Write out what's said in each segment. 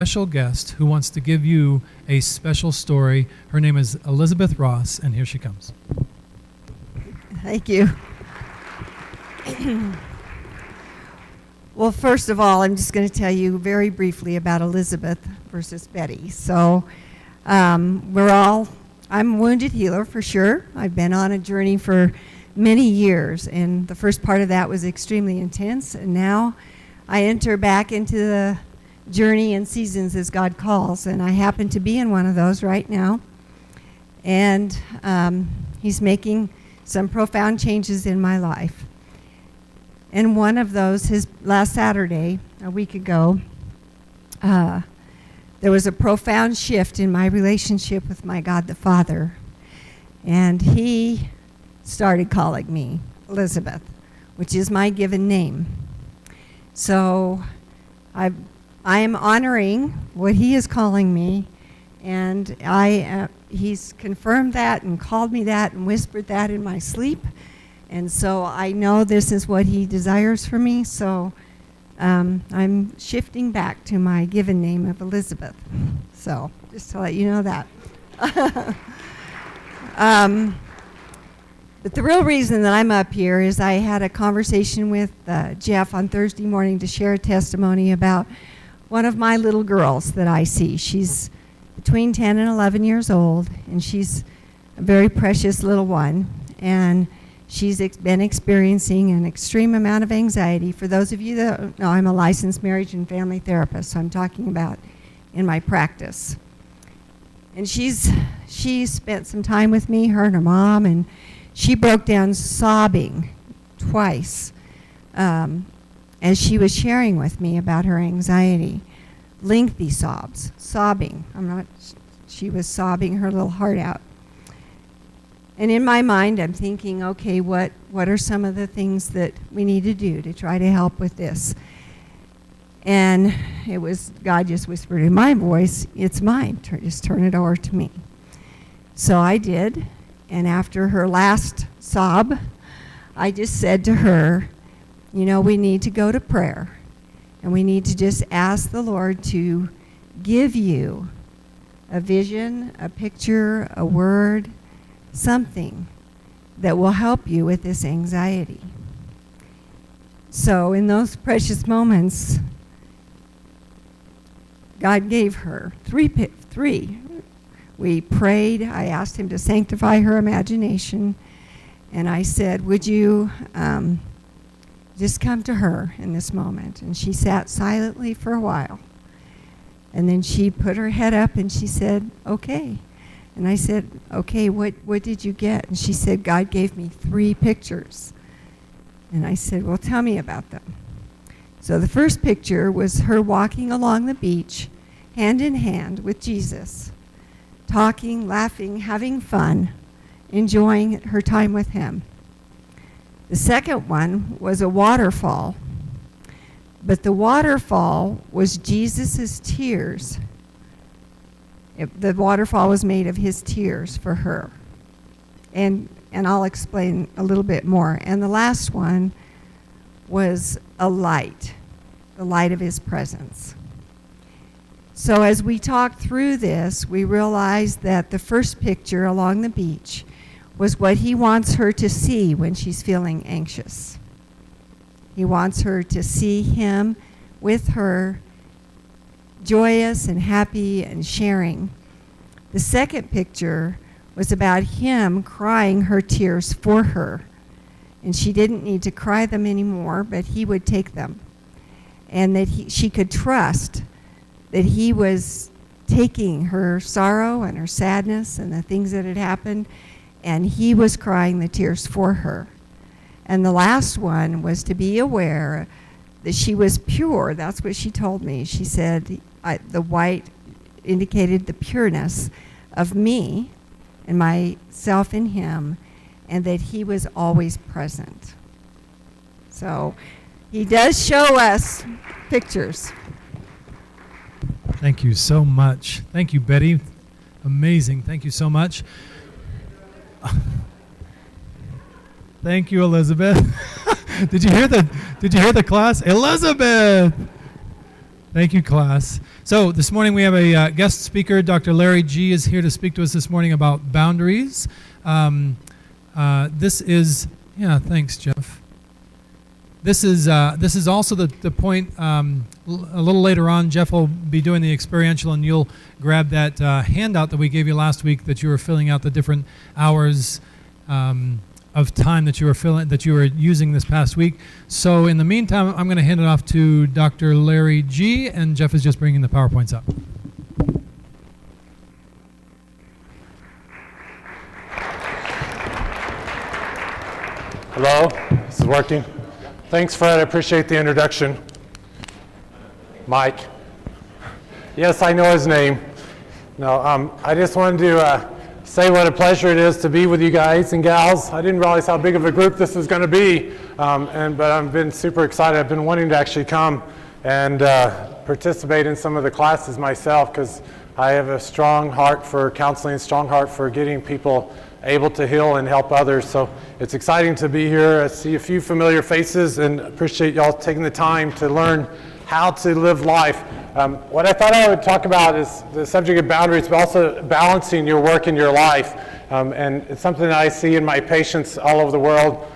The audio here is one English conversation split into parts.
Special guest who wants to give you a special story. Her name is Elizabeth Ross, and here she comes. Thank you. Well, first of all, I'm just going to tell you very briefly about Elizabeth versus Betty. So I'm a wounded healer for sure. I've been on a journey for many years, and the first part of that was extremely intense, and now I enter back into the journey and seasons as God calls, and I happen to be in one of those right now. And He's making some profound changes in my life. And one of those, his last Saturday, a week ago, there was a profound shift in my relationship with my God the Father. And He started calling me Elizabeth, which is my given name. So I am honoring what He is calling me, and He's confirmed that and called me that and whispered that in my sleep, and so I know this is what He desires for me, so I'm shifting back to my given name of Elizabeth. So just to let you know that. But the real reason that I'm up here is I had a conversation with Jeff on Thursday morning to share a testimony about one of my little girls that I see. She's between 10 and 11 years old, and she's a very precious little one, and she's been experiencing an extreme amount of anxiety. For those of you that don't know, I'm a licensed marriage and family therapist, so I'm talking about in my practice. And she spent some time with me, her and her mom, and she broke down sobbing twice as she was sharing with me about her anxiety. Lengthy sobs, sobbing. She was sobbing her little heart out. And in my mind, I'm thinking, okay, what are some of the things that we need to do to try to help with this? And it was, God just whispered in my voice, it's mine, just turn it over to me. So I did, and after her last sob, I just said to her, you know, we need to go to prayer, and we need to just ask the Lord to give you a vision, a picture, a word, something that will help you with this anxiety. So in those precious moments, God gave her three. We prayed. I asked Him to sanctify her imagination, and I said, would you just come to her in this moment? And she sat silently for a while. And then she put her head up and she said, okay. And I said, okay, what did you get? And she said, God gave me 3 pictures. And I said, well, tell me about them. So the first picture was her walking along the beach, hand in hand with Jesus, talking, laughing, having fun, enjoying her time with Him. The second one was a waterfall, but the waterfall was Jesus' tears. The waterfall was made of His tears for her. And I'll explain a little bit more. And the last one was a light, the light of His presence. So as we talked through this, we realized that the first picture along the beach was what He wants her to see when she's feeling anxious. He wants her to see Him with her, joyous and happy and sharing. The second picture was about Him crying her tears for her. And she didn't need to cry them anymore, but He would take them. And that she could trust that He was taking her sorrow and her sadness and the things that had happened, and He was crying the tears for her. And the last one was to be aware that she was pure. That's what she told me. She said the white indicated the pureness of me and myself in Him, and that He was always present. So He does show us pictures. Thank you so much. Thank you, Betty. Amazing. Thank you so much. Thank you, Elizabeth. Did you hear the class? Elizabeth! Thank you, class. So this morning we have a guest speaker. Dr. Larry G. is here to speak to us this morning about boundaries. Thanks, Jeff. This is also the point. A little later on, Jeff will be doing the experiential, and you'll grab that handout that we gave you last week that you were filling out the different hours of time that you were using this past week. So in the meantime, I'm going to hand it off to Dr. Larry G. and Jeff is just bringing the PowerPoints up. Hello, this is working. Thanks, Fred. I appreciate the introduction. Mike. Yes, I know his name. No, I just wanted to say what a pleasure it is to be with you guys and gals. I didn't realize how big of a group this was going to be, but I've been super excited. I've been wanting to actually come and participate in some of the classes myself because I have a strong heart for counseling, strong heart for getting people able to heal and help others. So it's exciting to be here. I see a few familiar faces and appreciate y'all taking the time to learn how to live life. What I thought I would talk about is the subject of boundaries, but also balancing your work and your life. And it's something that I see in my patients all over the world.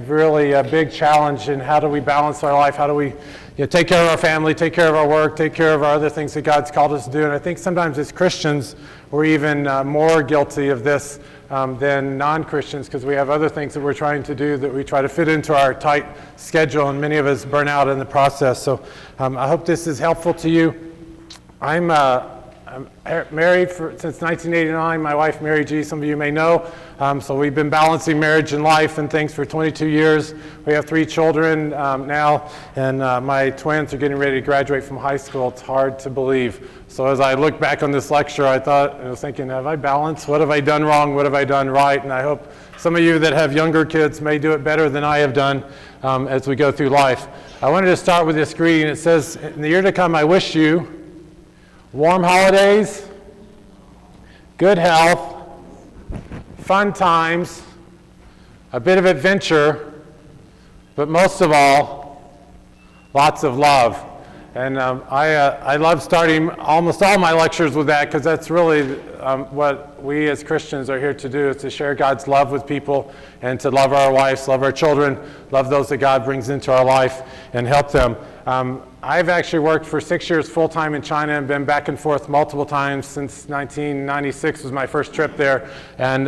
Really a big challenge in how do we balance our life, how do we take care of our family, take care of our work, take care of our other things that God's called us to do. And I think sometimes as Christians, we're even more guilty of this than non-Christians because we have other things that we're trying to do that we try to fit into our tight schedule, and many of us burn out in the process. So I hope this is helpful to you. I'm married since 1989. My wife, Mary G., some of you may know. So we've been balancing marriage and life and things for 22 years. We have 3 children now, and my twins are getting ready to graduate from high school. It's hard to believe. So as I look back on this lecture, I was thinking, have I balanced? What have I done wrong? What have I done right? And I hope some of you that have younger kids may do it better than I have done as we go through life. I wanted to start with this greeting. It says, in the year to come, I wish you warm holidays, good health, fun times, a bit of adventure, but most of all, lots of love. And I love starting almost all my lectures with that because that's really what we as Christians are here to do, is to share God's love with people and to love our wives, love our children, love those that God brings into our life and help them. I've actually worked for 6 years full-time in China and been back and forth multiple times since 1996 was my first trip there. And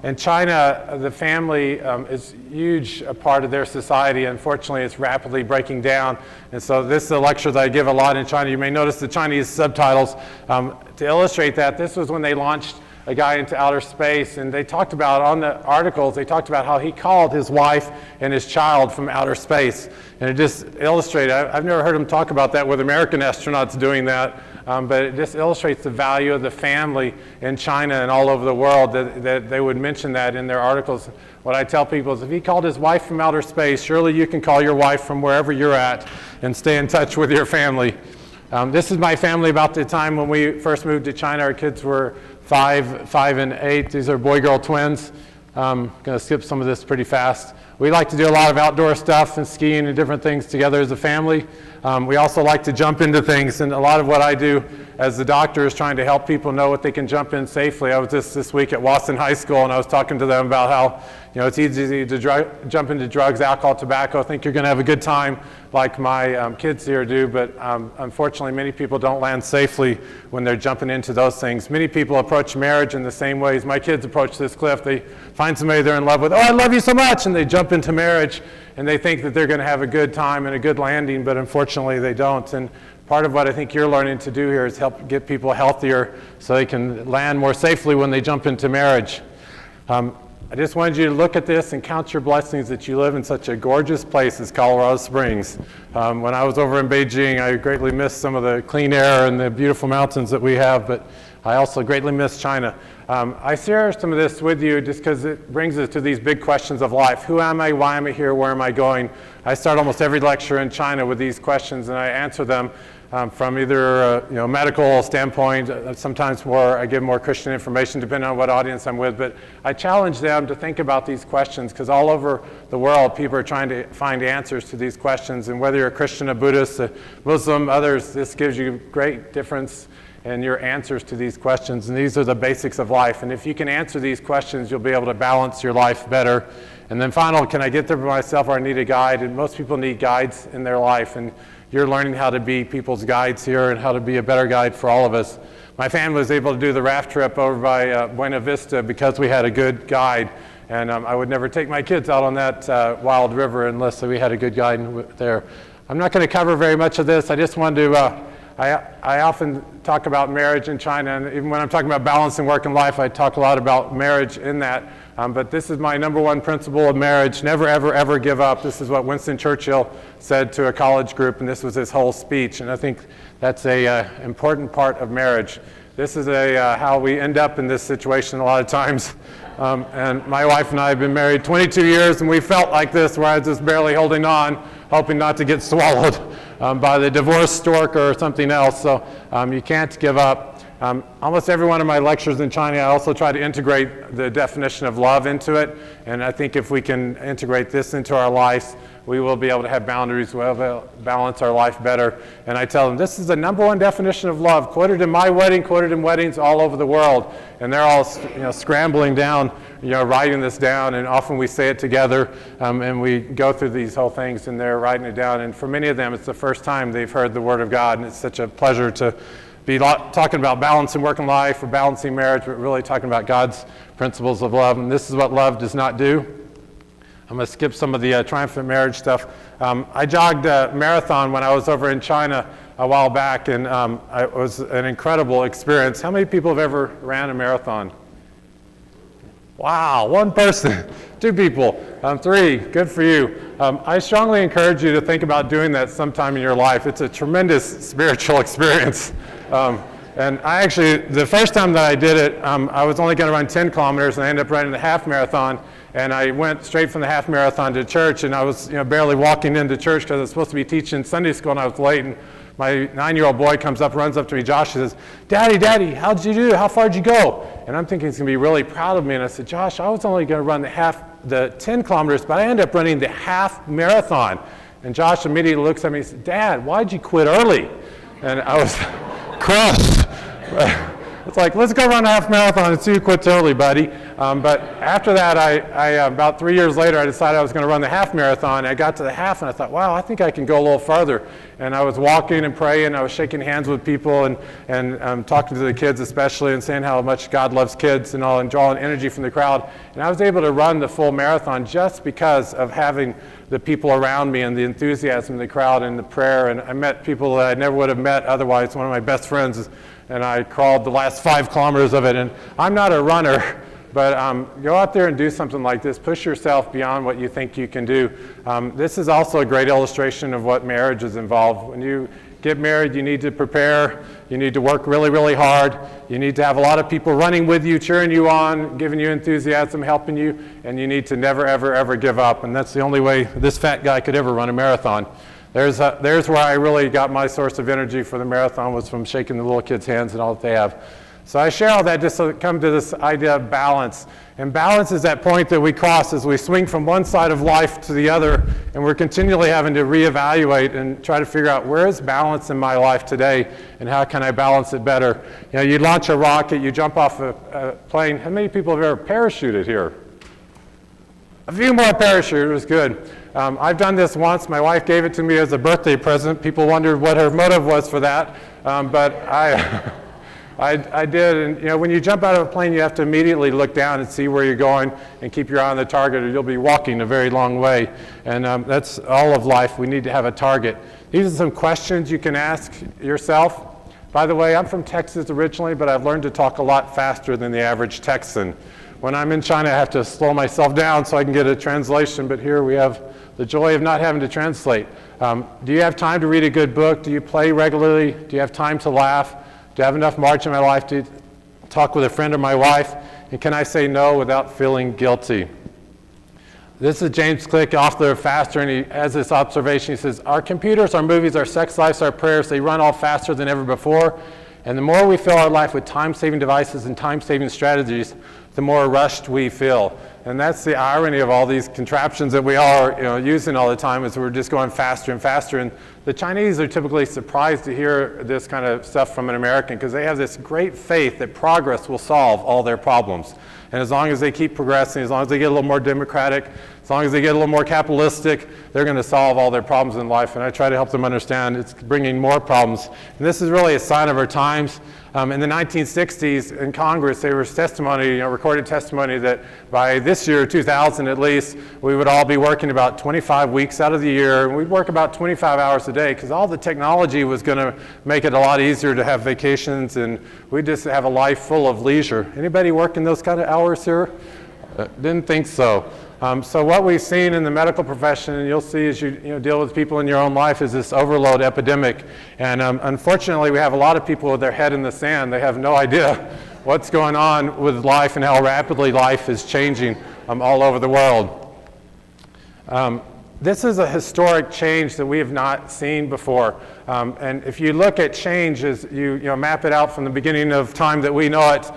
in China, the family is a huge part of their society. Unfortunately, it's rapidly breaking down. And so this is a lecture that I give a lot in China. You may notice the Chinese subtitles. To illustrate that, this was when they launched a guy into outer space, and they talked about, on the articles, they talked about how he called his wife and his child from outer space. And it just illustrated, I've never heard him talk about that with American astronauts doing that, but it just illustrates the value of the family in China and all over the world, that they would mention that in their articles. What I tell people is if he called his wife from outer space, surely you can call your wife from wherever you're at and stay in touch with your family. This is my family about the time when we first moved to China. Our kids were 5 and 8. These are boy-girl twins. I'm going to skip some of this pretty fast. We like to do a lot of outdoor stuff and skiing and different things together as a family. We also like to jump into things, and a lot of what I do as the doctor is trying to help people know what they can jump in safely. I was just this week at Wasson High School, and I was talking to them about how it's easy to jump into drugs, alcohol, tobacco. I think you're going to have a good time like my kids here do, but unfortunately many people don't land safely when they're jumping into those things. Many people approach marriage in the same ways my kids approach this cliff. They find somebody they're in love with, oh, I love you so much, and they jump into marriage, and they think that they're going to have a good time and a good landing, but unfortunately they don't. And part of what I think you're learning to do here is help get people healthier so they can land more safely when they jump into marriage. I just wanted you to look at this and count your blessings that you live in such a gorgeous place as Colorado Springs. When I was over in Beijing, I greatly missed some of the clean air and the beautiful mountains that we have, but I also greatly miss China. I share some of this with you just because it brings us to these big questions of life. Who am I? Why am I here? Where am I going? I start almost every lecture in China with these questions, and I answer them from either a medical standpoint, sometimes I give more Christian information depending on what audience I'm with, but I challenge them to think about these questions because all over the world people are trying to find answers to these questions, and whether you're a Christian, a Buddhist, a Muslim, others, this gives you great difference in your answers to these questions, and these are the basics of life, and if you can answer these questions, you'll be able to balance your life better. And then final, can I get there by myself or I need a guide? And most people need guides in their life, and you're learning how to be people's guides here and how to be a better guide for all of us. My family was able to do the raft trip over by Buena Vista because we had a good guide, and I would never take my kids out on that wild river unless we had a good guide there. I'm not going to cover very much of this. I just wanted to, I often talk about marriage in China, and even when I'm talking about balancing work and life, I talk a lot about marriage in that. But this is my number one principle of marriage: never, ever, ever give up. This is what Winston Churchill said to a college group, and this was his whole speech. And I think that's an important part of marriage. This is how we end up in this situation a lot of times. And my wife and I have been married 22 years, and we felt like this, where I was just barely holding on, hoping not to get swallowed by the divorce stork or something else. So you can't give up. Almost every one of my lectures in China, I also try to integrate the definition of love into it. And I think if we can integrate this into our lives, we will be able to have boundaries, we'll be able to balance our life better. And I tell them, this is the number one definition of love, quoted in my wedding, quoted in weddings all over the world. And they're all scrambling down, writing this down. And often we say it together, and we go through these whole things, and they're writing it down. And for many of them, it's the first time they've heard the Word of God. And it's such a pleasure to be talking about balancing work and life or balancing marriage, but really talking about God's principles of love. And this is what love does not do. I'm going to skip some of the triumphant marriage stuff. I jogged a marathon when I was over in China a while back, and it was an incredible experience. How many people have ever ran a marathon? Wow, one person, 2 people, 3, good for you. I strongly encourage you to think about doing that sometime in your life. It's a tremendous spiritual experience. And I actually, the first time that I did it, I was only going to run 10 kilometers, and I ended up running the half marathon. And I went straight from the half marathon to church, and I was barely walking into church because I was supposed to be teaching Sunday school, and I was late. And my 9-year-old boy runs up to me, Josh, says, Daddy, how did you do? How far did you go? And I'm thinking he's going to be really proud of me. And I said, Josh, I was only going to run the 10 kilometers, but I ended up running the half marathon. And Josh immediately looks at me and says, Dad, why'd you quit early? And I was crushed. It's like, let's go run a half marathon and see who quits early, buddy. But after that, I about 3 years later, I decided I was going to run the half marathon. I got to the half, and I thought, wow, I think I can go a little farther. And I was walking and praying. I was shaking hands with people and talking to the kids especially, and saying how much God loves kids and all, and drawing energy from the crowd. And I was able to run the full marathon just because of having the people around me and the enthusiasm in the crowd and the prayer. And I met people that I never would have met otherwise. One of my best friends, and I crawled the last 5 kilometers of it. And I'm not a runner, but go out there and do something like this. Push yourself beyond what you think you can do. This is also a great illustration of what marriage is involved. When you get married, you need to prepare. You need to work really, really hard. You need to have a lot of people running with you, cheering you on, giving you enthusiasm, helping you, and you need to never, ever, ever give up. And that's the only way this fat guy could ever run a marathon. There's where I really got my source of energy for the marathon, was from shaking the little kids' hands and all that they have. So I share all that just to come to this idea of balance. And balance is that point that we cross as we swing from one side of life to the other, and we're continually having to reevaluate and try to figure out, where is balance in my life today, and how can I balance it better? You launch a rocket, you jump off a plane. How many people have ever parachuted here? A few more parachuters, good. I've done this once. My wife gave it to me as a birthday present. People wondered what her motive was for that, but I did. And when you jump out of a plane, you have to immediately look down and see where you're going and keep your eye on the target, or you'll be walking a very long way. And that's all of life. We need to have a target. These are some questions you can ask yourself. By the way, I'm from Texas originally, but I've learned to talk a lot faster than the average Texan. When I'm in China, I have to slow myself down so I can get a translation, but here we have the joy of not having to translate. Do you have time to read a good book? Do you play regularly? Do you have time to laugh? Do you have enough margin in my life to talk with a friend or my wife, and can I say no without feeling guilty? This is James Click, author of Faster, and he has this observation. He says, our computers, our movies, our sex lives, our prayers, they run all faster than ever before. And the more we fill our life with time-saving devices and time-saving strategies, the more rushed we feel. And that's the irony of all these contraptions that we all are using all the time, is we're just going faster and faster. And the Chinese are typically surprised to hear this kind of stuff from an American, because they have this great faith that progress will solve all their problems. And as long as they keep progressing, as long as they get a little more democratic, as long as they get a little more capitalistic, they're going to solve all their problems in life. And I try to help them understand it's bringing more problems. And this is really a sign of our times. In the 1960s in Congress, there was testimony, recorded testimony, that by this year, 2000 at least, we would all be working about 25 weeks out of the year. And we'd work about 25 hours a day, because all the technology was going to make it a lot easier to have vacations, and we'd just have a life full of leisure. Anybody working those kind of hours here? Didn't think so. So what we've seen in the medical profession, and you'll see as you deal with people in your own life, is this overload epidemic. And unfortunately, we have a lot of people with their head in the sand. They have no idea what's going on with life and how rapidly life is changing all over the world. This is a historic change that we have not seen before. And if you look at change as you map it out from the beginning of time that we know it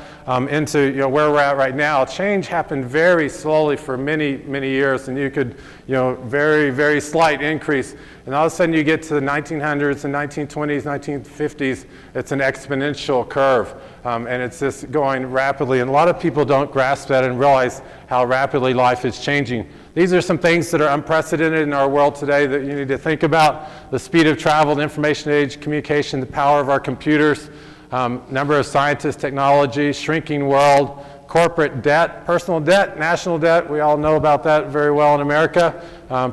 into where we're at right now, change happened very slowly for many, many years, and you could, very, very slight increase. And all of a sudden you get to the 1900s and 1920s, 1950s, it's an exponential curve. And it's just going rapidly. And a lot of people don't grasp that and realize how rapidly life is changing. These are some things that are unprecedented in our world today that you need to think about. The speed of travel, the information age, communication, the power of our computers, number of scientists, technology, shrinking world, corporate debt, personal debt, national debt. We all know about that very well in America.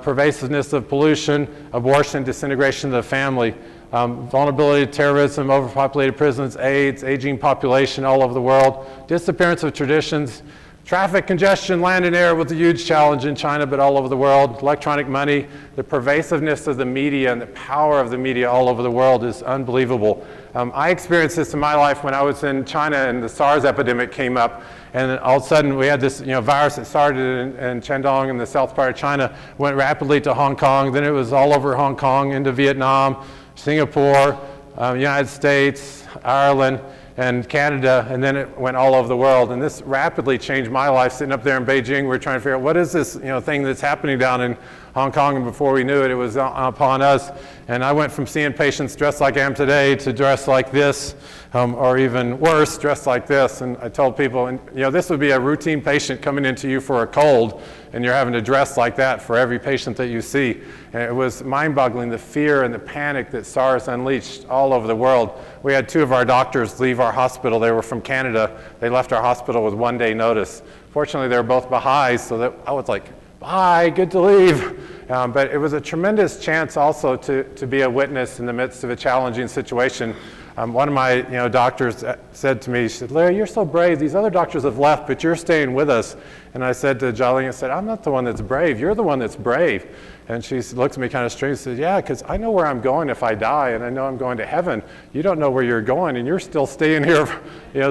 Pervasiveness of pollution, abortion, disintegration of the family. Vulnerability to terrorism, overpopulated prisons, AIDS, aging population all over the world, disappearance of traditions, traffic congestion, land and air was a huge challenge in China, but all over the world. Electronic money, the pervasiveness of the media and the power of the media all over the world is unbelievable. I experienced this in my life when I was in China and the SARS epidemic came up. And all of a sudden we had this virus that started in Shandong in the south part of China, went rapidly to Hong Kong, then it was all over Hong Kong, into Vietnam, Singapore, United States, Ireland, and Canada, and then it went all over the world. And this rapidly changed my life. Sitting up there in Beijing, we're trying to figure out what is this thing that's happening down in Hong Kong, and before we knew it, it was upon us. And I went from seeing patients dressed like I am today to dressed like this, or even worse, dressed like this. And I told people, this would be a routine patient coming into you for a cold, and you're having to dress like that for every patient that you see. And it was mind-boggling, the fear and the panic that SARS unleashed all over the world. We had 2 of our doctors leave our hospital. They were from Canada. They left our hospital with 1 day notice. Fortunately, they were both Baha'is, so that I was like, bye, good to leave. But it was a tremendous chance also to be a witness in the midst of a challenging situation. One of my doctors said to me, she said, Larry, you're so brave. These other doctors have left, but you're staying with us. And I said to Jolene, I said, I'm not the one that's brave. You're the one that's brave. And she looked at me kind of strange and said, yeah, because I know where I'm going if I die, and I know I'm going to heaven. You don't know where you're going, and you're still staying here,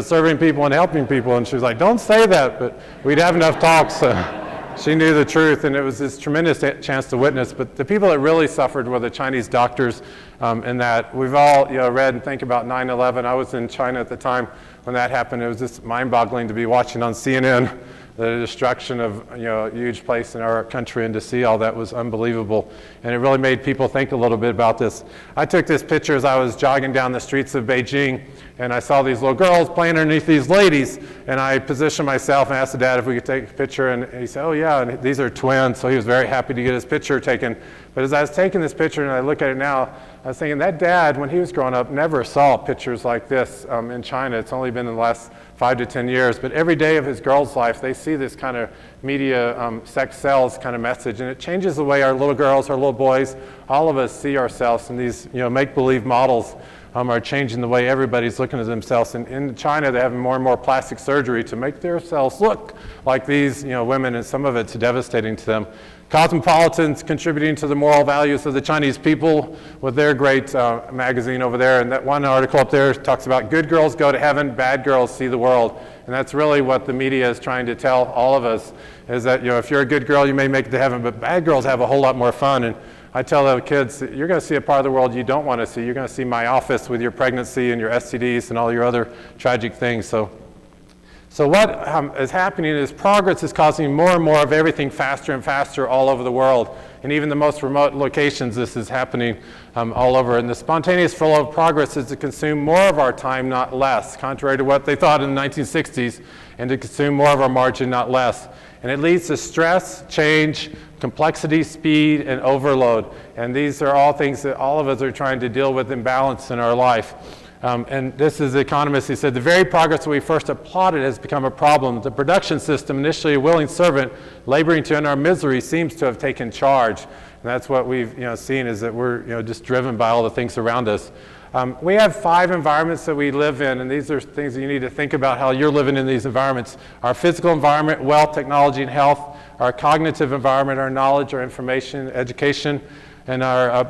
serving people and helping people. And she was like, don't say that, but we'd have enough talks. She knew the truth, and it was this tremendous chance to witness. But the people that really suffered were the Chinese doctors, in that we've all read and think about 9/11. I was in China at the time when that happened. It was just mind-boggling to be watching on CNN the destruction of a huge place in our country, and to see all that was unbelievable. And it really made people think a little bit about this. I took this picture as I was jogging down the streets of Beijing, and I saw these little girls playing underneath these ladies, and I positioned myself and asked the dad if we could take a picture, and he said, oh yeah, and these are twins, so he was very happy to get his picture taken. But as I was taking this picture and I look at it now, I was thinking that dad, when he was growing up, never saw pictures like this in China. It's only been in the last 5 to 10 years, but every day of his girl's life, they see this kind of media, sex sells kind of message, and it changes the way our little girls, our little boys, all of us see ourselves in these make-believe models are changing the way everybody's looking at themselves. And in China, they're having more and more plastic surgery to make themselves look like these women, and some of it's devastating to them. Cosmopolitans contributing to the moral values of the Chinese people with their great magazine over there. And that one article up there talks about good girls go to heaven, bad girls see the world. And that's really what the media is trying to tell all of us, is that if you're a good girl, you may make it to heaven, but bad girls have a whole lot more fun. And I tell the kids, you're going to see a part of the world you don't want to see. You're going to see my office with your pregnancy and your STDs and all your other tragic things. So what is happening is progress is causing more and more of everything faster and faster all over the world. And even the most remote locations, this is happening all over. And the spontaneous flow of progress is to consume more of our time, not less, contrary to what they thought in the 1960s, and to consume more of our margin, not less. And it leads to stress, change, complexity, speed, and overload. And these are all things that all of us are trying to deal with in balance in our life. And this is the economist. He said, the very progress that we first applauded has become a problem. The production system, initially a willing servant, laboring to end our misery, seems to have taken charge. And that's what we've seen, is that we're just driven by all the things around us. We have 5 environments that we live in, and these are things that you need to think about how you're living in these environments. Our physical environment, wealth, technology, and health. Our cognitive environment, our knowledge, our information, education. And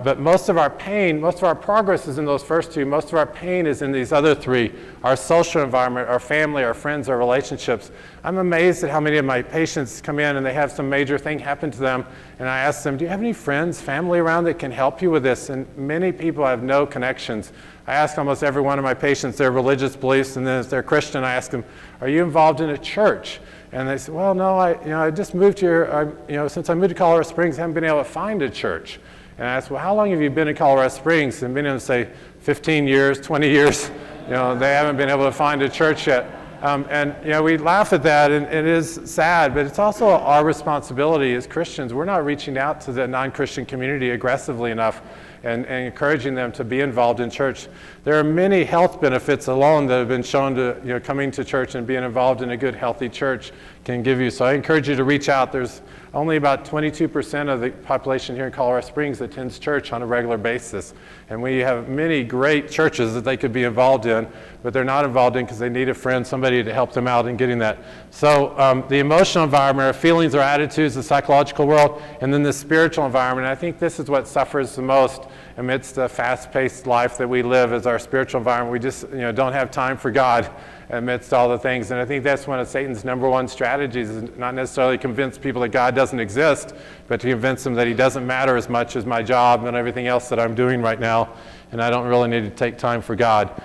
but most of our pain, most of our progress is in those first 2. Most of our pain is in these other 3. Our social environment, our family, our friends, our relationships. I'm amazed at how many of my patients come in and they have some major thing happen to them. And I ask them, do you have any friends, family around that can help you with this? And many people have no connections. I ask almost every one of my patients their religious beliefs, and then if they're Christian, I ask them, are you involved in a church? And they say, well, no, I just moved here. Since I moved to Colorado Springs, I haven't been able to find a church. And I asked, well, how long have you been in Colorado Springs? And many of them say 15 years, 20 years. They haven't been able to find a church yet. We laugh at that, and it is sad, but it's also our responsibility as Christians. We're not reaching out to the non-Christian community aggressively enough and encouraging them to be involved in church. There are many health benefits alone that have been shown to coming to church and being involved in a good, healthy church can give you. So I encourage you to reach out. There's only about 22% of the population here in Colorado Springs attends church on a regular basis. And we have many great churches that they could be involved in, but they're not involved in because they need a friend, somebody to help them out in getting that. So the emotional environment, our feelings, our attitudes, the psychological world, and then the spiritual environment. I think this is what suffers the most amidst the fast-paced life that we live, is our spiritual environment. We just don't have time for God amidst all the things. And I think that's one of Satan's number one strategies, is not necessarily convince people that God doesn't exist, but to convince them that he doesn't matter as much as my job and everything else that I'm doing right now, and I don't really need to take time for God.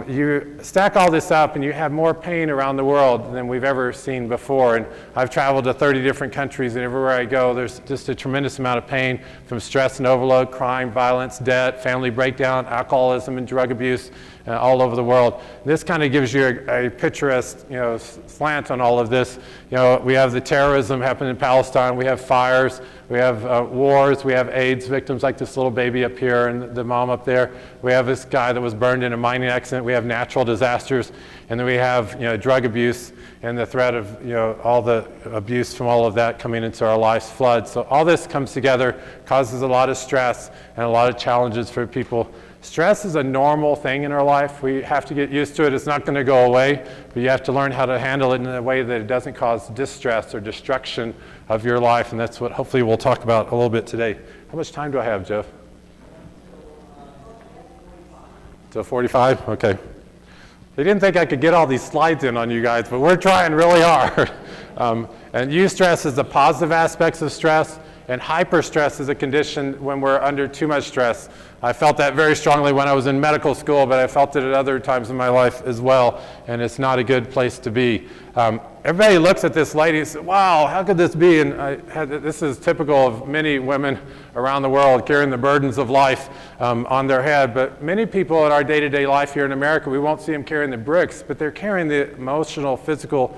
You stack all this up and you have more pain around the world than we've ever seen before. And I've traveled to 30 different countries, and everywhere I go there's just a tremendous amount of pain from stress and overload, crime, violence, debt, family breakdown, alcoholism, and drug abuse all over the world. This kind of gives you a picturesque slant on all of this. We have the terrorism happening in Palestine, we have fires, we have wars, we have AIDS victims like this little baby up here and the mom up there. We have this guy that was burned in a mining accident. We have natural disasters, and then we have drug abuse and the threat of all the abuse from all of that coming into our lives, floods. So all this comes together, causes a lot of stress and a lot of challenges for people. Stress is a normal thing in our life. We have to get used to it. It's not going to go away, but you have to learn how to handle it in a way that it doesn't cause distress or destruction of your life, and that's what hopefully we'll talk about a little bit today. How much time do I have, Jeff? Till 45? Okay. They didn't think I could get all these slides in on you guys, but we're trying really hard. And eustress is the positive aspects of stress, and hyperstress is a condition when we're under too much stress. I felt that very strongly when I was in medical school, but I felt it at other times in my life as well, and it's not a good place to be. Everybody looks at this lady and says, wow, how could this be? And this is typical of many women around the world carrying the burdens of life on their head. But many people in our day-to-day life here in America, we won't see them carrying the bricks, but they're carrying the emotional, physical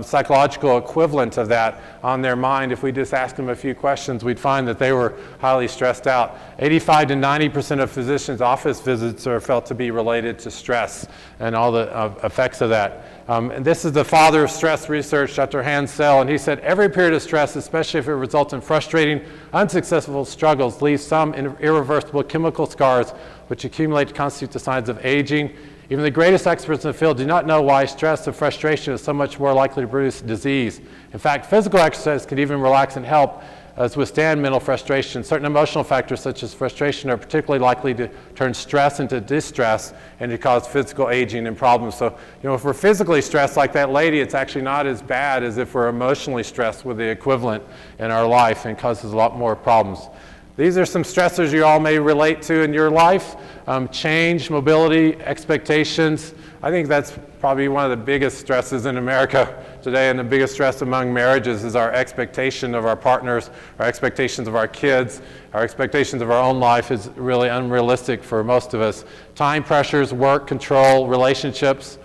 psychological equivalent of that on their mind. If we just asked them a few questions, we'd find that they were highly stressed out. 85 to 90% of physicians' office visits are felt to be related to stress and all the effects of that. And this is the father of stress research, Dr. Hans Sell, and he said every period of stress, especially if it results in frustrating, unsuccessful struggles, leaves some irreversible chemical scars which accumulate to constitute the signs of aging. Even the greatest experts in the field do not know why stress and frustration is so much more likely to produce disease. In fact, physical exercise can even relax and help us withstand mental frustration. Certain emotional factors such as frustration are particularly likely to turn stress into distress and to cause physical aging and problems. So, if we're physically stressed like that lady, it's actually not as bad as if we're emotionally stressed with the equivalent in our life, and causes a lot more problems. These are some stressors you all may relate to in your life. Change, mobility, expectations. I think that's probably one of the biggest stresses in America today, and the biggest stress among marriages is our expectation of our partners, our expectations of our kids, our expectations of our own life is really unrealistic for most of us. Time pressures, work, control, relationships,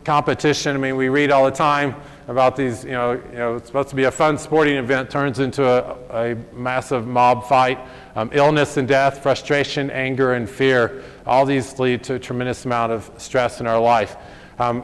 competition. I mean, we read all the time about these, it's supposed to be a fun sporting event, turns into a massive mob fight. Illness and death, frustration, anger, and fear. All these lead to a tremendous amount of stress in our life.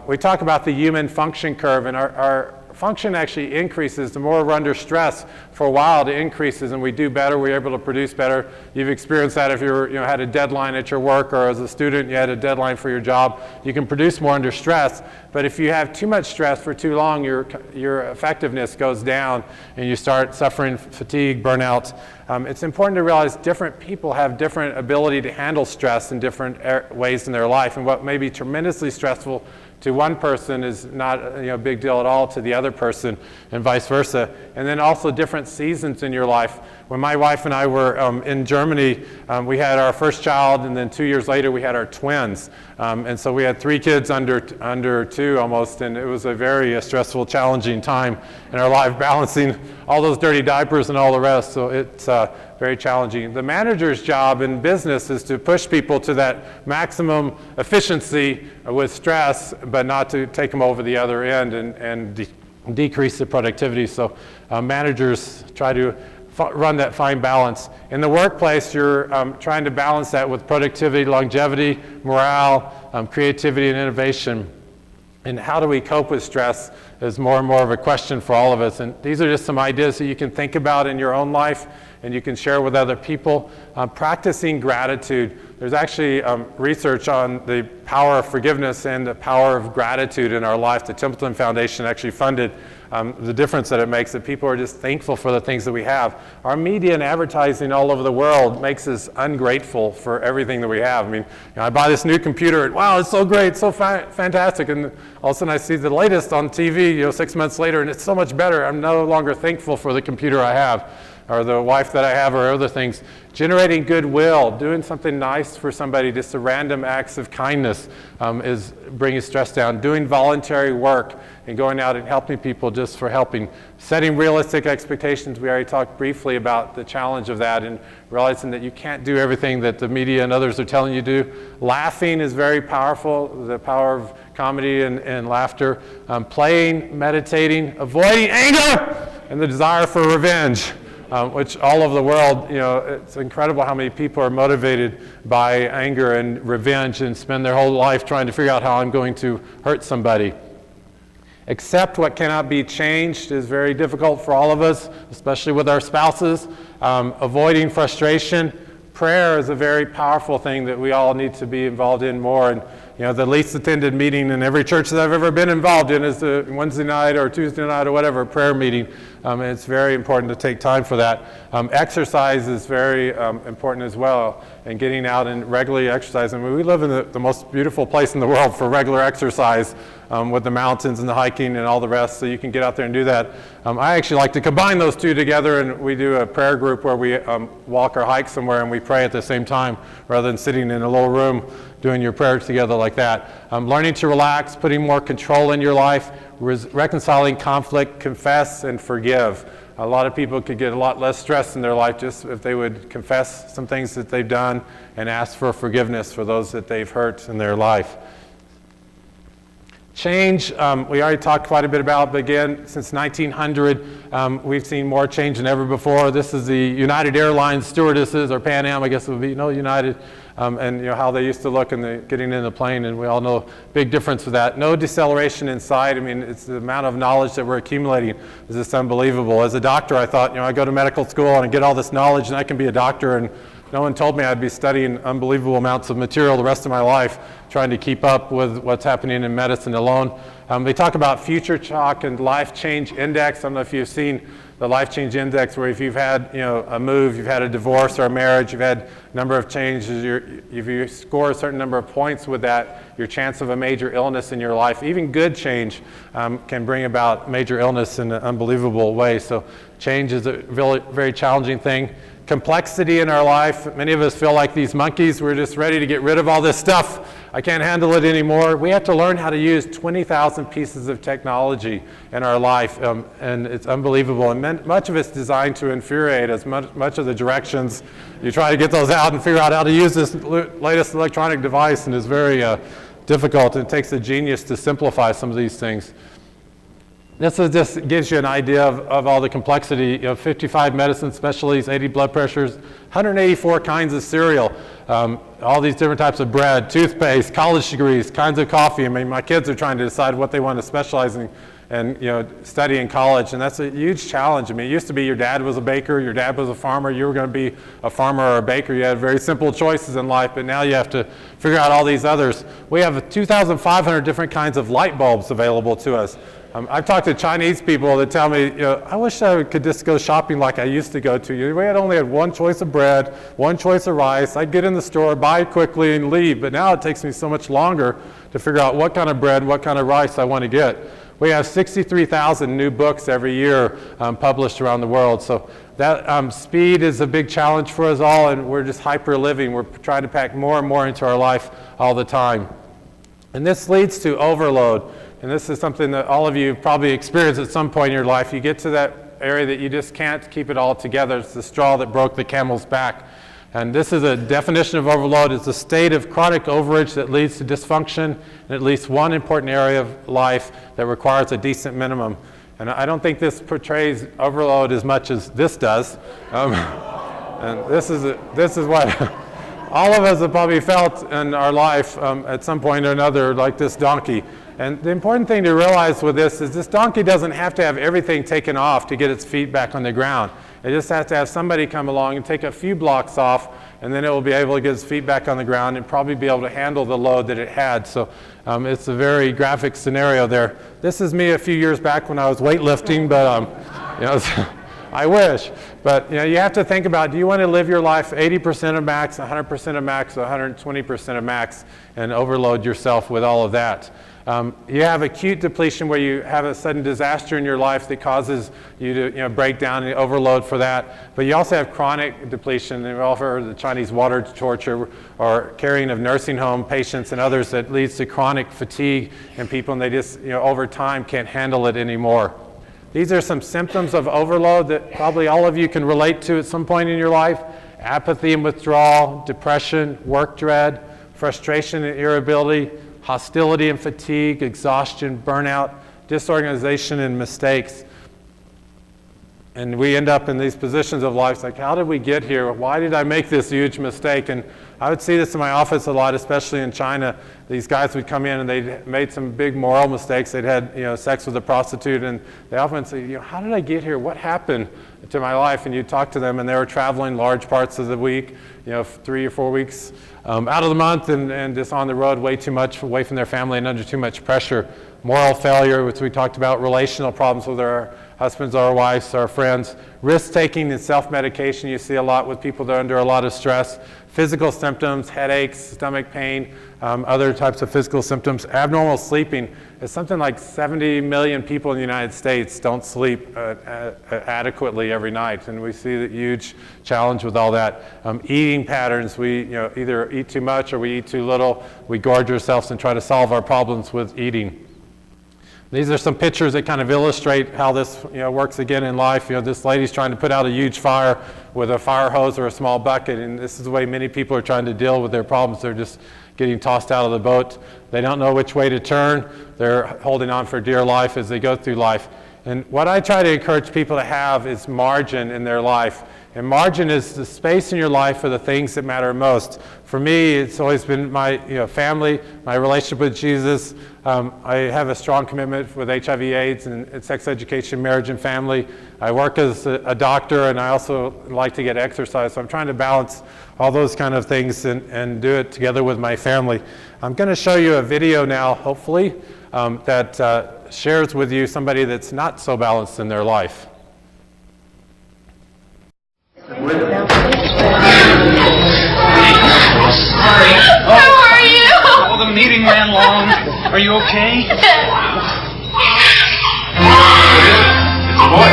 We talk about the human function curve, and our function actually increases. The more we're under stress for a while, it increases, and we do better. We're able to produce better. You've experienced that if you had a deadline at your work, or as a student you had a deadline for your job. You can produce more under stress. But if you have too much stress for too long, your effectiveness goes down, and you start suffering fatigue, burnout. It's important to realize different people have different ability to handle stress in different ways in their life, and what may be tremendously stressful to one person is not a big deal at all to the other person, and vice versa. And then also different seasons in your life. When my wife and I were in Germany, we had our first child, and then 2 years later we had our twins. And so we had 3 kids under 2 almost, and it was a very stressful, challenging time in our life, balancing all those dirty diapers and all the rest. So it's very challenging. The manager's job in business is to push people to that maximum efficiency with stress, but not to take them over the other end and decrease the productivity. So managers try to run that fine balance. In the workplace, you're trying to balance that with productivity, longevity, morale, creativity, and innovation. And how do we cope with stress is more and more of a question for all of us. And these are just some ideas that you can think about in your own life and you can share with other people. Practicing gratitude. There's actually research on the power of forgiveness and the power of gratitude in our life. The Templeton Foundation actually funded the difference that it makes, that people are just thankful for the things that we have. Our media and advertising all over the world makes us ungrateful for everything that we have. I mean, I buy this new computer and wow, it's so great, so fantastic, and all of a sudden I see the latest on TV 6 months later and it's so much better. I'm no longer thankful for the computer I have, or the wife that I have, or other things. Generating goodwill, doing something nice for somebody, just the random acts of kindness is bringing stress down. Doing voluntary work and going out and helping people just for helping. Setting realistic expectations. We already talked briefly about the challenge of that, and realizing that you can't do everything that the media and others are telling you to do. Laughing is very powerful, the power of comedy and laughter. Playing, meditating, avoiding anger, and the desire for revenge. Which all over the world, it's incredible how many people are motivated by anger and revenge and spend their whole life trying to figure out how I'm going to hurt somebody. Accept what cannot be changed is very difficult for all of us, especially with our spouses. Avoiding frustration. Prayer is a very powerful thing that we all need to be involved in more. And the least attended meeting in every church that I've ever been involved in is the Wednesday night or Tuesday night or whatever prayer meeting. And it's very important to take time for that. Exercise is very important as well, and getting out and regularly exercising. I mean, we live in the most beautiful place in the world for regular exercise, with the mountains and the hiking and all the rest, so you can get out there and do that. I actually like to combine those two together, and we do a prayer group where we walk or hike somewhere and we pray at the same time, rather than sitting in a little room doing your prayers together like that. Learning to relax, putting more control in your life, reconciling conflict, confess, and forgive. A lot of people could get a lot less stress in their life just if they would confess some things that they've done and ask for forgiveness for those that they've hurt in their life. Change, we already talked quite a bit about, but again, since 1900, we've seen more change than ever before. This is the United Airlines stewardesses, or Pan Am, I guess it would be, no, United, and how they used to look in getting in the plane, and we all know big difference with that. No deceleration inside. I mean, it's the amount of knowledge that we're accumulating is just unbelievable. As a doctor, I thought, I go to medical school and get all this knowledge and I can be a doctor, and no one told me I'd be studying unbelievable amounts of material the rest of my life, trying to keep up with what's happening in medicine alone. They talk about future shock and life change index. I don't know if you've seen the life change index, where if you've had a move, you've had a divorce or a marriage, you've had a number of changes, if you score a certain number of points with that, your chance of a major illness in your life, even good change, can bring about major illness in an unbelievable way. So change is a really, very challenging thing. Complexity in our life. Many of us feel like these monkeys. We're just ready to get rid of all this stuff. I can't handle it anymore. We have to learn how to use 20,000 pieces of technology in our life, and it's unbelievable. And much of it's designed to infuriate us. Much of the directions, you try to get those out and figure out how to use this latest electronic device, and it's very difficult. It takes a genius to simplify some of these things. This just gives you an idea of all the complexity. 55 medicine specialties, 80 blood pressures, 184 kinds of cereal, all these different types of bread, toothpaste, college degrees, kinds of coffee. I mean, my kids are trying to decide what they want to specialize in and study in college, and that's a huge challenge. I mean, it used to be your dad was a baker, your dad was a farmer, you were going to be a farmer or a baker. You had very simple choices in life, but now you have to figure out all these others. We have 2,500 different kinds of light bulbs available to us. I've talked to Chinese people that tell me, I wish I could just go shopping like I used to go to. We had only had one choice of bread, one choice of rice. I'd get in the store, buy it quickly, and leave. But now it takes me so much longer to figure out what kind of bread, what kind of rice I want to get. We have 63,000 new books every year published around the world. So that speed is a big challenge for us all, and we're just hyper living. We're trying to pack more and more into our life all the time. And this leads to overload. And this is something that all of you probably experienced at some point in your life. You get to that area that you just can't keep it all together. It's the straw that broke the camel's back. And this is a definition of overload. It's a state of chronic overage that leads to dysfunction in at least one important area of life that requires a decent minimum. And I don't think this portrays overload as much as this does. And this is what all of us have probably felt in our life at some point or another, like this donkey. And the important thing to realize with this is this donkey doesn't have to have everything taken off to get its feet back on the ground. It just has to have somebody come along and take a few blocks off, and then it will be able to get its feet back on the ground and probably be able to handle the load that it had. So it's a very graphic scenario there. This is me a few years back when I was weightlifting, but I wish. But you have to think about, do you want to live your life 80% of max, 100% of max, or 120% of max, and overload yourself with all of that? You have acute depletion where you have a sudden disaster in your life that causes you to break down and overload for that. But you also have chronic depletion. And we all heard the Chinese water torture or carrying of nursing home patients and others that leads to chronic fatigue in people, and they just over time can't handle it anymore. These are some symptoms of overload that probably all of you can relate to at some point in your life. Apathy and withdrawal, depression, work dread, frustration and irritability, hostility and fatigue, exhaustion, burnout, disorganization, and mistakes. And we end up in these positions of life, like, how did we get here? Why did I make this huge mistake? And I would see this in my office a lot, especially in China. These guys would come in and they'd made some big moral mistakes. They'd had sex with a prostitute, and they often say, how did I get here? What happened to my life? And you'd talk to them, and they were traveling large parts of the week, 3 or 4 weeks out of the month, and just on the road way too much away from their family and under too much pressure. Moral failure, which we talked about, relational problems with our husbands, our wives, our friends, risk-taking and self-medication. You see a lot with people that are under a lot of stress. Physical symptoms, headaches, stomach pain, other types of physical symptoms. Abnormal sleeping is something like 70 million people in the United States don't sleep adequately every night, and we see the huge challenge with all that. Eating patterns, we either eat too much or we eat too little. We gorge ourselves and try to solve our problems with eating. These are some pictures that kind of illustrate how this works again in life. This lady's trying to put out a huge fire with a fire hose or a small bucket, and this is the way many people are trying to deal with their problems. They're just getting tossed out of the boat. They don't know which way to turn. They're holding on for dear life as they go through life. And what I try to encourage people to have is margin in their life. And margin is the space in your life for the things that matter most. For me, it's always been my family, my relationship with Jesus. I have a strong commitment with HIV/AIDS and sex education, marriage, and family. I work as a doctor, and I also like to get exercise. So I'm trying to balance all those kind of things and do it together with my family. I'm going to show you a video now, hopefully, that shares with you somebody that's not so balanced in their life. How are you? Oh, the meeting ran long. Are you okay? It's a boy.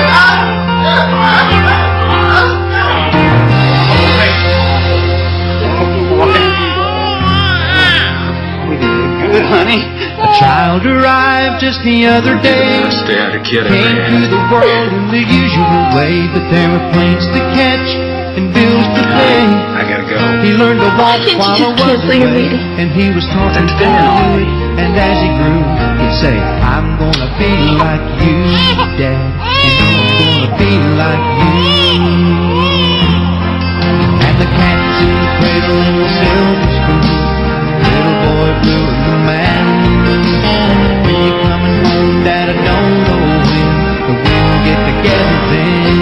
Good, honey. A child arrived just the other day. Stay out of kid. Came through the world in the usual way, but there were planes to catch and bills to pay. I gotta go. He learned to walk Can't you while I just cancel your was away, meeting? and he was talking to me. And as he grew, he'd say, "I'm gonna be like you, Dad. I'm gonna be like you." And the cat's in the cradle and the silver spoon. Little boy blue and the man. When you're coming home, Dad, I don't know when, but we'll get together then.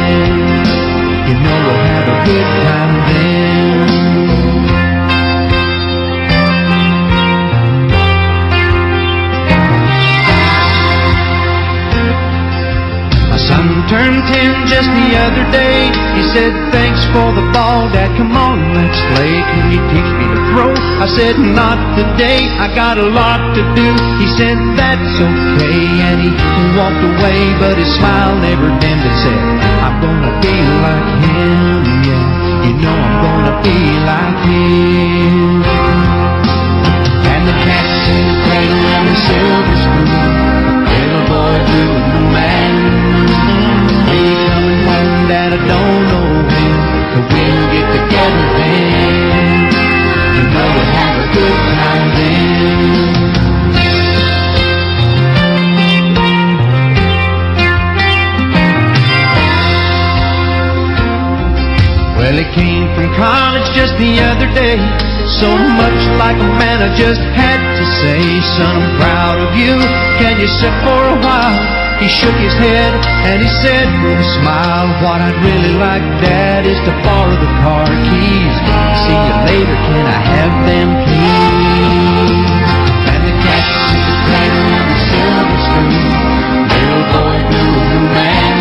You know we'll have a good time then. My son turned 10 just the other day. He said, "Thanks for the ball, Dad, come on, let's play. Can you teach me to throw?" I said, "Not today, I got a lot to do." He said, "That's okay," and he walked away, but his smile never dimmed and said, "I'm gonna be like him, yeah, you know I'm gonna be like him." And the cat's in the cradle and the silver spoon. Little boy blue and the man. When you coming home, Dad, I don't know when, but we'll get together then. You know we'll have a good time then. Well, he came from college just the other day. So much like a man, I just had to say, "Son, I'm proud of you. Can you sit for a while?" He shook his head and he said with a smile, "What I'd really like, Dad, is to borrow the car keys. See you later, can I have them, please?" And the cat's in the cradle and the silver spoon. Little boy blue and the man.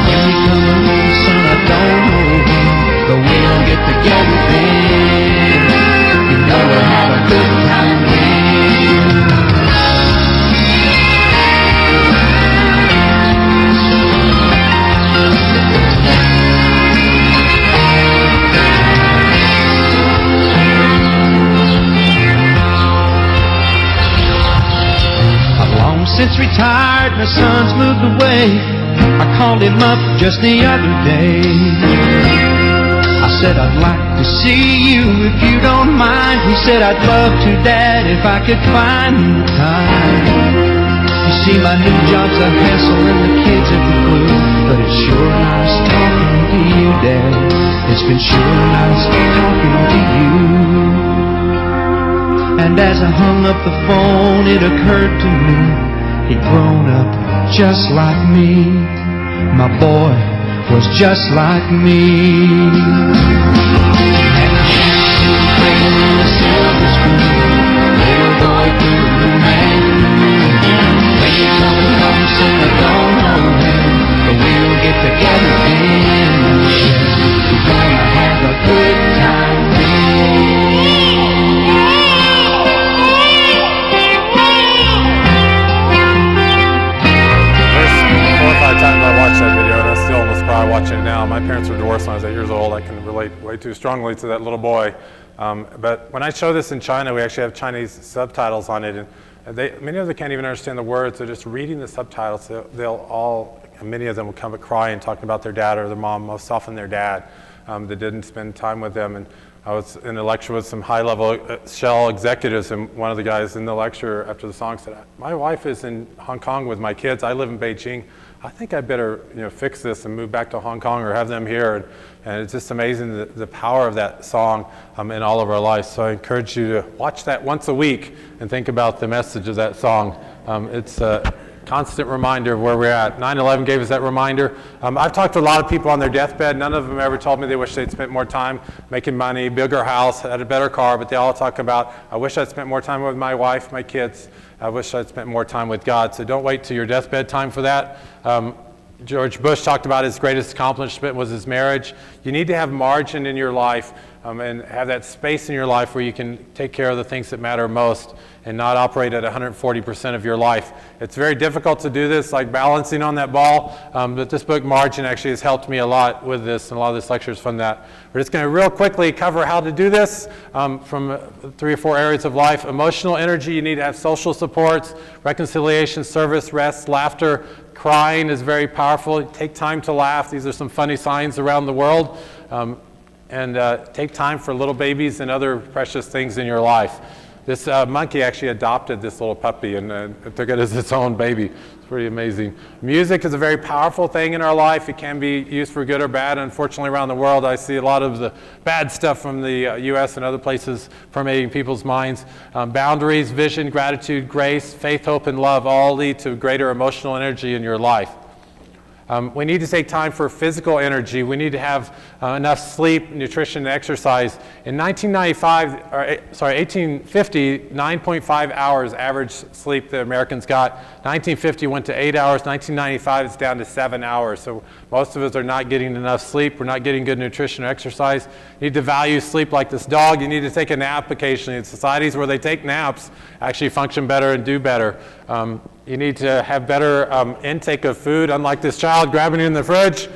When you come home, son, I don't know when, but we'll get together then. You know we'll have a good time then. Since retired, my son's moved away. I called him up just the other day. I said, "I'd like to see you if you don't mind." He said, "I'd love to, Dad, if I could find the time." You see, my new job's a hassle and the kids have the flu, but it's sure nice talking to you, Dad. It's been sure nice talking to you. And as I hung up the phone, it occurred to me, he'd grown up just like me. My boy was just like me. And the cat's in the cradle and the silver spoon. Little boy blue and the man. When you coming home, son, I don't know when, but we'll get together then. We're gonna have a good time then. Times I watched that video, and I still almost cry watching it now. My parents were divorced when I was 8 years old. I can relate way too strongly to that little boy. But when I show this in China, we actually have Chinese subtitles on it. And Many of them can't even understand the words. They're just reading the subtitles. Many of them will come and crying, talking about their dad or their mom, most often their dad, that didn't spend time with them. And I was in a lecture with some high-level Shell executives, and one of the guys in the lecture after the song said, "My wife is in Hong Kong with my kids. I live in Beijing. I think I better, fix this and move back to Hong Kong or have them here." And it's just amazing the power of that song in all of our lives. So I encourage you to watch that once a week and think about the message of that song. It's a constant reminder of where we're at. 9/11 gave us that reminder. I've talked to a lot of people on their deathbed. None of them ever told me they wish they'd spent more time making money, bigger house, had a better car, but they all talk about, I wish I'd spent more time with my wife, my kids. I wish I'd spent more time with God. So don't wait till your deathbed time for that. George Bush talked about his greatest accomplishment was his marriage. You need to have margin in your life and have that space in your life where you can take care of the things that matter most and not operate at 140% of your life. It's very difficult to do this, like balancing on that ball, but this book, Margin, actually has helped me a lot with this, and a lot of this lecture is from that. We're just going to real quickly cover how to do this from 3 or 4 areas of life. Emotional energy, you need to have social supports, reconciliation, service, rest, laughter. Crying is very powerful. Take time to laugh. These are some funny signs around the world. And take time for little babies and other precious things in your life. This monkey actually adopted this little puppy and took it as its own baby. It's pretty amazing. Music is a very powerful thing in our life. It can be used for good or bad. Unfortunately, around the world, I see a lot of the bad stuff from the U.S. and other places permeating people's minds. Boundaries, vision, gratitude, grace, faith, hope, and love all lead to greater emotional energy in your life. We need to take time for physical energy. We need to have enough sleep, nutrition, and exercise. In 1850, 9.5 hours average sleep the Americans got. 1950 went to 8 hours. 1995, it's down to 7 hours. So most of us are not getting enough sleep. We're not getting good nutrition or exercise. You need to value sleep like this dog. You need to take a nap occasionally. In societies where they take naps actually function better and do better. You need to have better intake of food, unlike this child grabbing it in the fridge.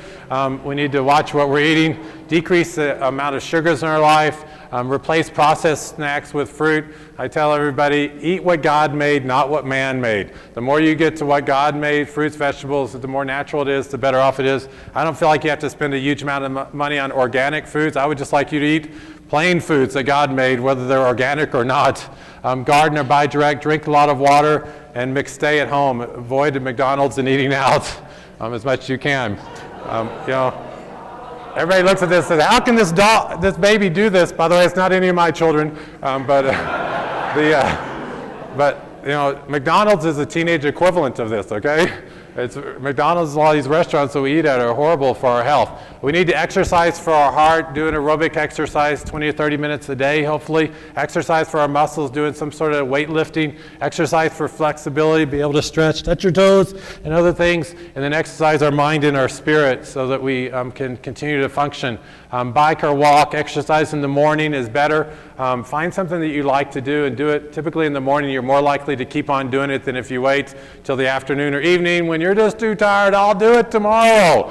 We need to watch what we're eating, decrease the amount of sugars in our life, replace processed snacks with fruit. I tell everybody, eat what God made, not what man made. The more you get to what God made, fruits, vegetables, the more natural it is, the better off it is. I don't feel like you have to spend a huge amount of money on organic foods. I would just like you to eat plain foods that God made, whether they're organic or not. Garden or buy direct, drink a lot of water, and stay at home. Avoid McDonald's and eating out as much as you can. Everybody looks at this and says, how can this baby do this? By the way, it's not any of my children, but McDonald's is a teenage equivalent of this, okay? McDonald's, a lot of these restaurants that we eat at are horrible for our health. We need to exercise for our heart, do an aerobic exercise 20 or 30 minutes a day, hopefully. Exercise for our muscles, doing some sort of weightlifting. Exercise for flexibility, be able to stretch, touch your toes, and other things. And then exercise our mind and our spirit so that we can continue to function. Bike or walk, exercise in the morning is better. Find something that you like to do and do it typically in the morning. You're more likely to keep on doing it than if you wait till the afternoon or evening when you're just too tired. I'll do it tomorrow.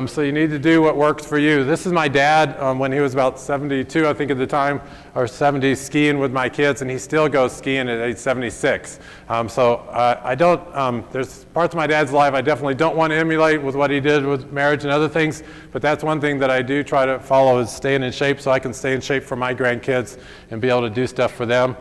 So you need to do what works for you. This is my dad when he was about 72, I think at the time, or 70, skiing with my kids, and he still goes skiing at age 76. There's parts of my dad's life I definitely don't want to emulate with what he did with marriage and other things, but that's one thing that I do try to follow is staying in shape so I can stay in shape for my grandkids and be able to do stuff for them.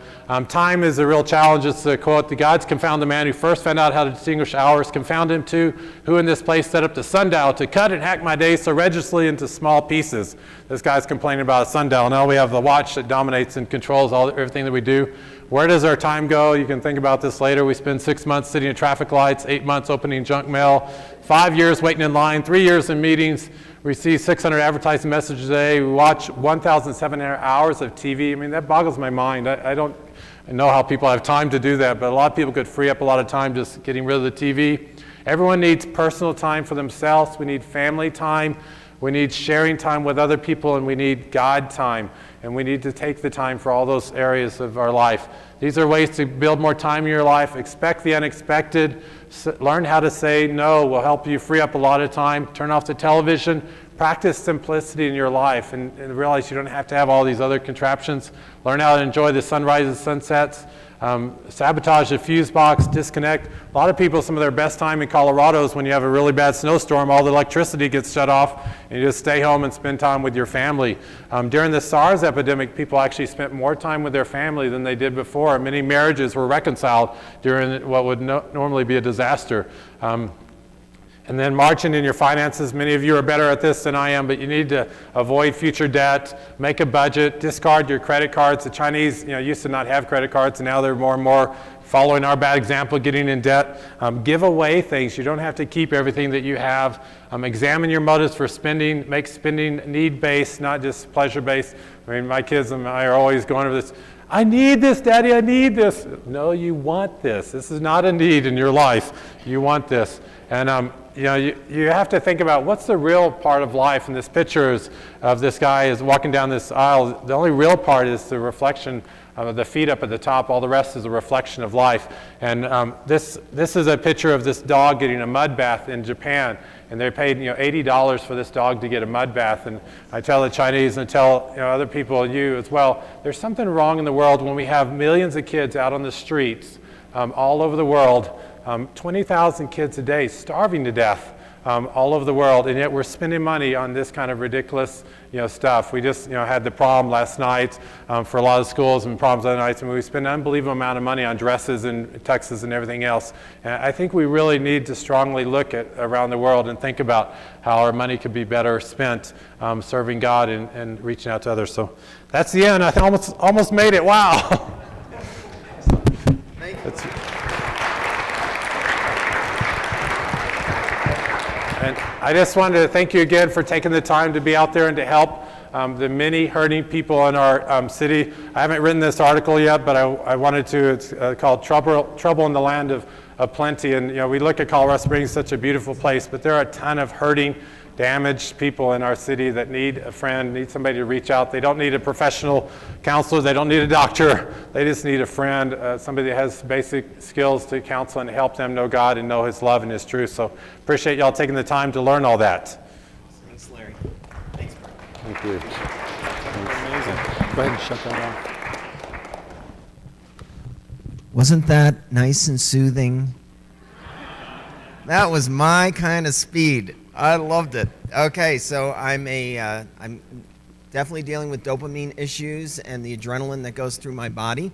Time is a real challenge. It's a quote, the gods confound the man who first found out how to distinguish hours, confound him too, who in this place set up the sundial to cut and hack my days so religiously into small pieces. This guy's complaining about a sundial. Now we have the watch that dominates and controls everything that we do. Where does our time go? You can think about this later. We spend 6 months sitting at traffic lights, 8 months opening junk mail, 5 years waiting in line, 3 years in meetings. We see 600 advertising messages a day. We watch 1,700 hours of TV. I mean, that boggles my mind. I don't know how people have time to do that, but a lot of people could free up a lot of time just getting rid of the TV. Everyone needs personal time for themselves. We need family time. We need sharing time with other people, and we need God time. And we need to take the time for all those areas of our life. These are ways to build more time in your life. Expect the unexpected. Learn how to say no will help you free up a lot of time. Turn off the television. Practice simplicity in your life and realize you don't have to have all these other contraptions. Learn how to enjoy the sunrises, sunsets. sabotage a fuse box, disconnect. A lot of people, some of their best time in Colorado is when you have a really bad snowstorm, all the electricity gets shut off, and you just stay home and spend time with your family. During the SARS epidemic, people actually spent more time with their family than they did before. Many marriages were reconciled during what would normally be a disaster. And then marching in your finances. Many of you are better at this than I am, but you need to avoid future debt, make a budget, discard your credit cards. The Chinese, used to not have credit cards, and now they're more and more following our bad example, getting in debt. Give away things. You don't have to keep everything that you have. Examine your motives for spending. Make spending need-based, not just pleasure-based. I mean, my kids and I are always going over this. I need this, Daddy, I need this. No, you want this. This is not a need in your life. You want this. And you have to think about what's the real part of life. And this picture of this guy is walking down this aisle. The only real part is the reflection of the feet up at the top. All the rest is a reflection of life. And this is a picture of this dog getting a mud bath in Japan. And they paid $80 for this dog to get a mud bath. And I tell the Chinese and tell other people, you as well, there's something wrong in the world when we have millions of kids out on the streets all over the world. 20,000 kids a day starving to death all over the world, and yet we're spending money on this kind of ridiculous stuff. We just had the prom last night for a lot of schools, and proms other nights, and we spend an unbelievable amount of money on dresses and tuxes and everything else. And I think we really need to strongly look at around the world and think about how our money could be better spent serving God and reaching out to others. So that's the end. I almost made it. Wow. And I just wanted to thank you again for taking the time to be out there and to help the many hurting people in our city. I haven't written this article yet, but I wanted to. It's called Trouble in the Land of Plenty. And we look at Colorado Springs, such a beautiful place, but there are a ton of hurting, damaged people in our city that need a friend, need somebody to reach out. They don't need a professional counselor. They don't need a doctor. They just need a friend, somebody that has basic skills to counsel and help them know God and know His love and His truth. So appreciate y'all taking the time to learn all that. Thanks, Larry. Thanks, Mark. Thank you. Amazing. Go ahead and shut that off. Wasn't that nice and soothing? That was my kind of speed. I loved it. Okay, so I'm definitely dealing with dopamine issues and the adrenaline that goes through my body.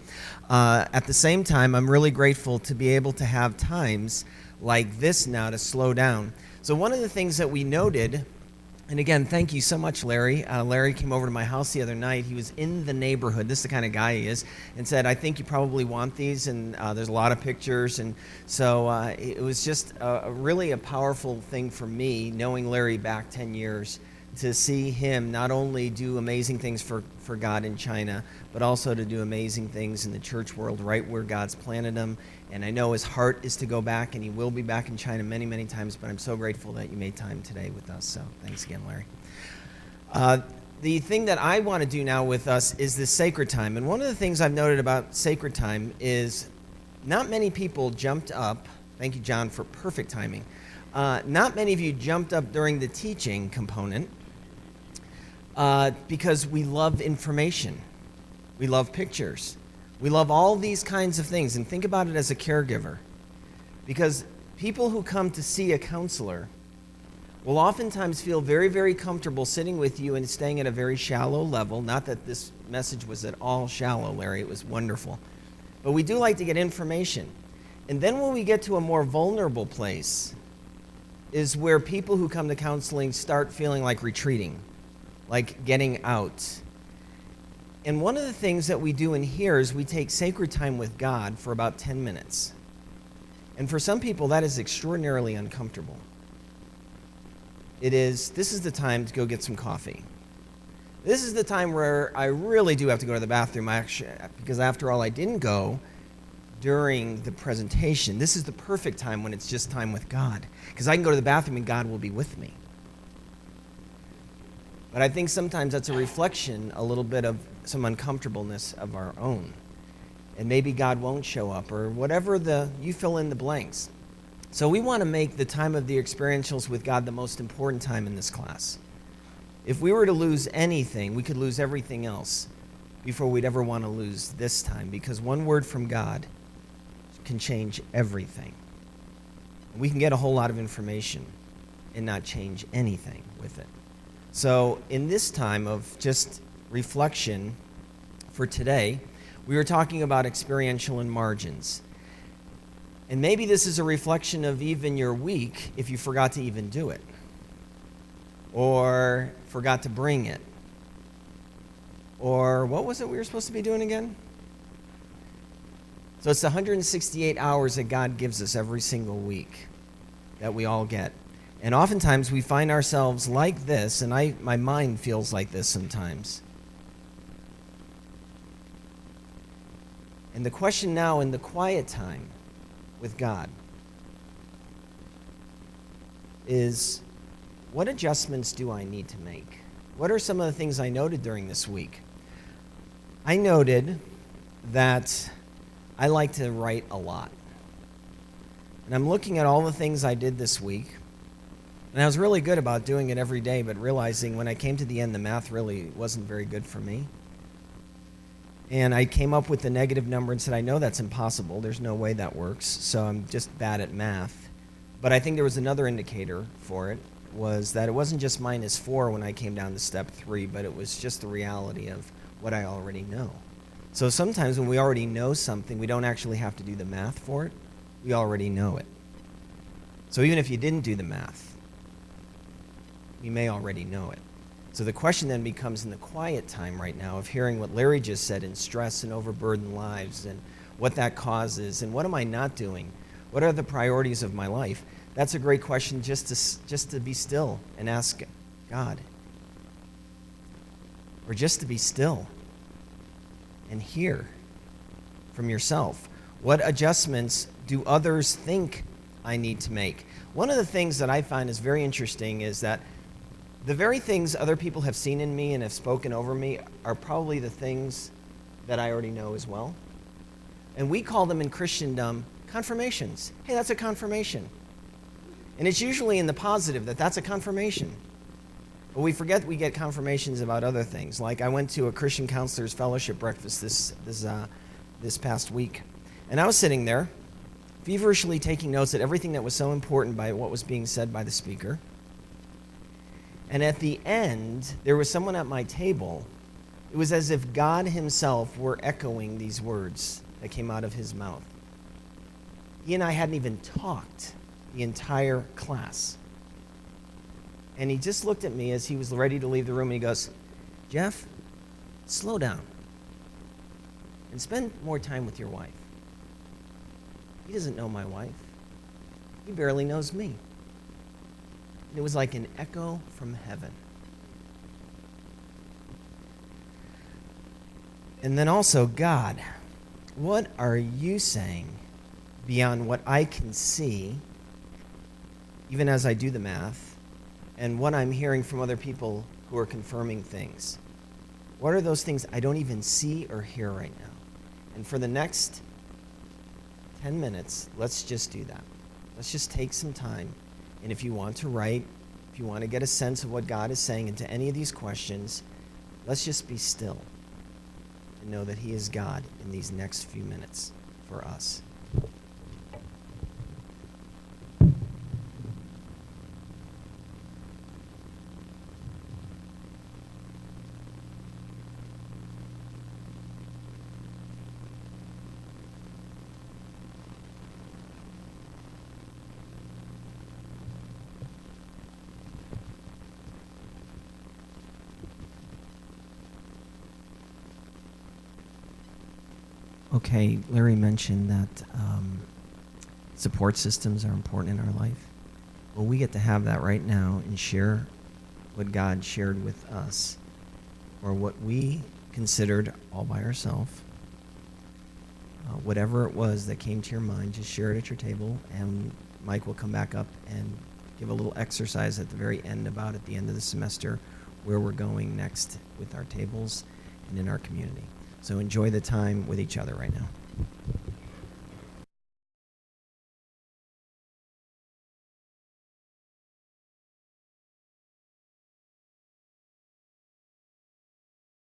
At the same time, I'm really grateful to be able to have times like this now to slow down. So one of the things that we noted, and again, thank you so much, Larry. Larry came over to my house the other night. He was in the neighborhood. This is the kind of guy he is, and said, I think you probably want these, and there's a lot of pictures. And so it was just really a powerful thing for me, knowing Larry back 10 years, to see him not only do amazing things for God in China, but also to do amazing things in the church world right where God's planted him. And I know his heart is to go back, and he will be back in China many, many times, but I'm so grateful that you made time today with us. So thanks again, Larry. The thing that I want to do now with us is this sacred time. And one of the things I've noted about sacred time is not many people jumped up. Thank you, John, for perfect timing. Not many of you jumped up during the teaching component because we love information. We love pictures. We love all these kinds of things. And think about it as a caregiver. Because people who come to see a counselor will oftentimes feel very, very comfortable sitting with you and staying at a very shallow level. Not that this message was at all shallow, Larry. It was wonderful. But we do like to get information. And then when we get to a more vulnerable place is where people who come to counseling start feeling like retreating, like getting out. And one of the things that we do in here is we take sacred time with God for about 10 minutes. And for some people, that is extraordinarily uncomfortable. This is the time to go get some coffee. This is the time where I really do have to go to the bathroom, because after all, I didn't go during the presentation. This is the perfect time when it's just time with God, because I can go to the bathroom and God will be with me. But I think sometimes that's a reflection, a little bit of some uncomfortableness of our own. And maybe God won't show up, or whatever you fill in the blanks. So we want to make the time of the experientials with God the most important time in this class. If we were to lose anything, we could lose everything else. before we'd ever want to lose this time, because one word from God can change everything. We can get a whole lot of information and not change anything with it. So in this time of just reflection for today, we were talking about experiential and margins. And maybe this is a reflection of even your week if you forgot to even do it, or forgot to bring it, or what was it we were supposed to be doing again? So it's the 168 hours that God gives us every single week that we all get. And oftentimes we find ourselves like this, and my mind feels like this sometimes. And the question now in the quiet time with God is, what adjustments do I need to make? What are some of the things I noted during this week? I noted that I like to write a lot. And I'm looking at all the things I did this week, and I was really good about doing it every day, but realizing when I came to the end, the math really wasn't very good for me. And I came up with the negative number and said, I know that's impossible. There's no way that works, so I'm just bad at math. But I think there was another indicator for it, was that it wasn't just -4 when I came down to step 3, but it was just the reality of what I already know. So sometimes when we already know something, we don't actually have to do the math for it. We already know it. So even if you didn't do the math, you may already know it. So the question then becomes, in the quiet time right now, of hearing what Larry just said in stress and overburdened lives and what that causes and what am I not doing? What are the priorities of my life? That's a great question, just to be still and ask God. Or just to be still and hear from yourself. What adjustments do others think I need to make? One of the things that I find is very interesting is that the very things other people have seen in me and have spoken over me are probably the things that I already know as well. And we call them in Christendom confirmations. Hey, that's a confirmation. And it's usually in the positive that that's a confirmation. But we forget we get confirmations about other things. Like I went to a Christian Counselors Fellowship breakfast this past week. And I was sitting there, feverishly taking notes at everything that was so important by what was being said by the speaker. And at the end, there was someone at my table. It was as if God himself were echoing these words that came out of his mouth. He and I hadn't even talked the entire class. And he just looked at me as he was ready to leave the room, and he goes, Jeff, slow down and spend more time with your wife. He doesn't know my wife. He barely knows me. And it was like an echo from heaven. And then also, God, what are you saying beyond what I can see, even as I do the math, and what I'm hearing from other people who are confirming things? What are those things I don't even see or hear right now? And for the next 10 minutes, let's just do that. Let's just take some time. And if you want to write, if you want to get a sense of what God is saying into any of these questions, let's just be still and know that he is God in these next few minutes for us. Okay, Larry mentioned that support systems are important in our life. Well, we get to have that right now and share what God shared with us, or what we considered all by ourselves. Whatever it was that came to your mind, just share it at your table, and Mike will come back up and give a little exercise at the very end about at the end of the semester where we're going next with our tables and in our community. So enjoy the time with each other right now.